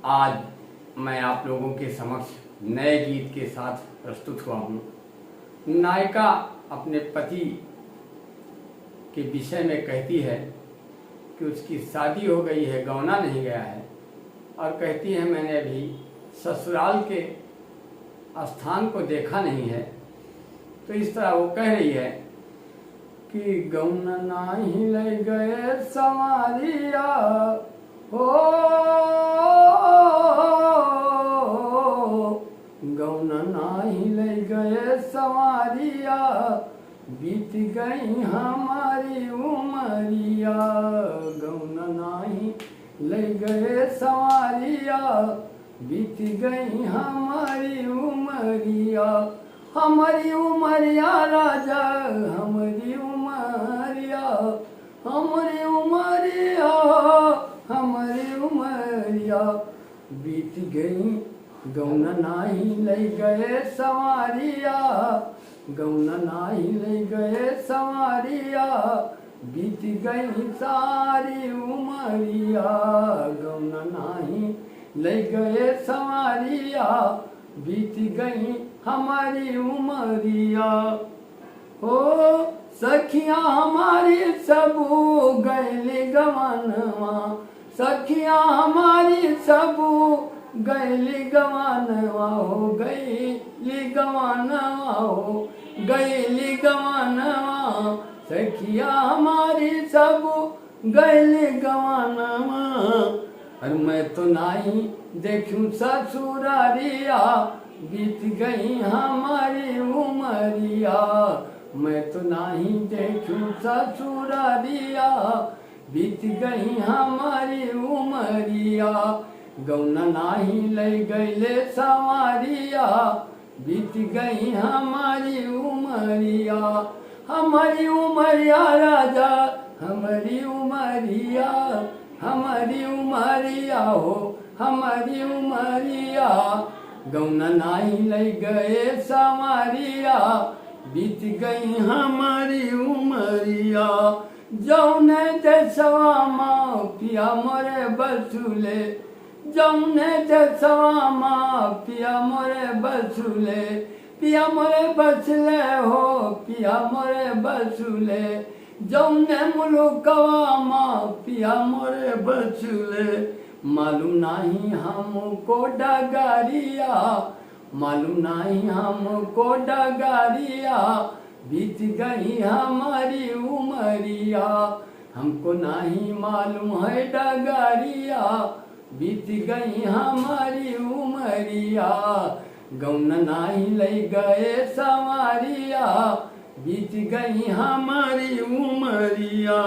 आज मैं आप लोगों के समक्ष नए गीत के साथ प्रस्तुत हुआ हूँ। नायिका अपने पति के विषय में कहती है कि उसकी शादी हो गई है, गौना नहीं गया है, और कहती है मैंने अभी ससुराल के स्थान को देखा नहीं है। तो इस तरह वो कह रही है कि गौना नाही ले गए संवारिया हो, गौना नाही ले गए संवारिया, बीत गई हमारी उमरिया। गौना नाही ले गए संवारिया, बीत गई हमारी उमरिया। हमारी उमरिया राजा, हमारी उमरिया, हमारी उमरिया, हमारी उमरिया, बीत गई। गौना नाही ले गए संवारिया, गौना नाही ले गए संवारिया, बीत गई सारी उमरिया। गौना नाही ले गए संवारिया, बीत गई हमारी उमरिया। हो सखिया हमारी सबू गैली गवनवा, सखिया हमारी सबू गैली गवनवा हो, गैली गवनवा हो, गैली गवनवा। सखिया हमारी सबू गैली गवनवा, और मैं तो नहीं देखूं ससुरारिया, बीत गई हमारी उमरिया। मैं तो नहीं देखूं ससुरारिया, बीत गई हमारी उमरिया। गौना नाही ले गईले संवारिया, बीत गई हमारी उमरिया। हमारी उमरिया राजा, हमारी उमरिया, हमारी उमरिया हो, हमारी उमरिया। गौना नाही ले गए संवारिया, बीत गई हमारी उमरिया। जौने देशवा माँ पिया मोरे बसुले, जौने देशवा माँ पिया मोरे बसुले, पिया मोरे बसले हो, पिया मोरे बसुले। जौने मुलुकवा माँ पिया मोरे बसुले, मालूम नहीं हमको डगारिया, मालूम नहीं हमको डगारिया, बीत गई हमारी उमरिया। हमको नहीं मालूम है डगारिया, बीत गई हमारी उमरिया। गौना नहीं ले गए संवारिया, बीत गई हमारी उमरिया।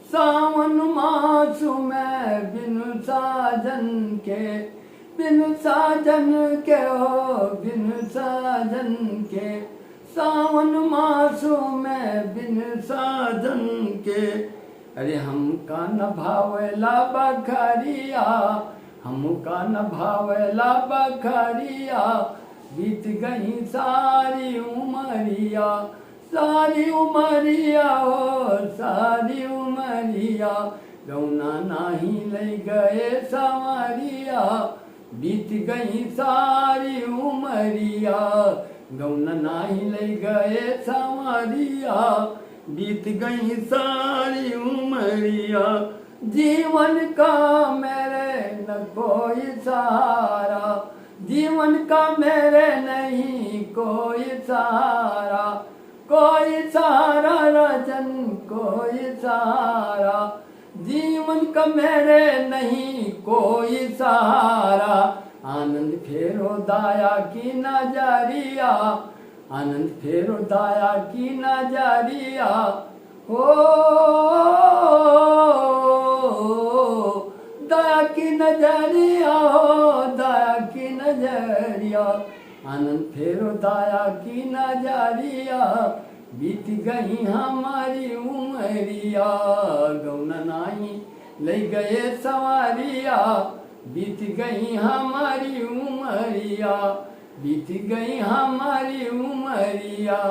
सावन मासु में बिनु साजन के, बिनु साजन के हो, बिनु साजन के। सावन मासु में बिनु साजन के, अरे हमका न भावेला बखरिया, हमका न भावेला बखरिया, बीत गई सारी उमरिया। सारी उमरिया हो, सारी उमरिया। गौना नाही ले गए संवारिया, बीत गई सारी उमरिया। गौना नाही ले गए संवारिया, बीत गई सारी उमरिया। जीवन का मेरे न कोई सहारा, जीवन का मेरे नहीं कोई सहारा, कोई सहारा राजन, कोई सहारा। जीवन का मेरे नहीं कोई सहारा। आनंद फेरो दाया की नजरिया, आनंद फेरो दाया की नजरिया हो, दया की नजरिया हो, दया की नजरिया। आनंद फेरो दाया की नजरिया, बीत गई हमारी उमरिया। गौना नाही ले गए संवारिया, बीत गई हमारी उमरिया, बीत गई हमारी उमरिया।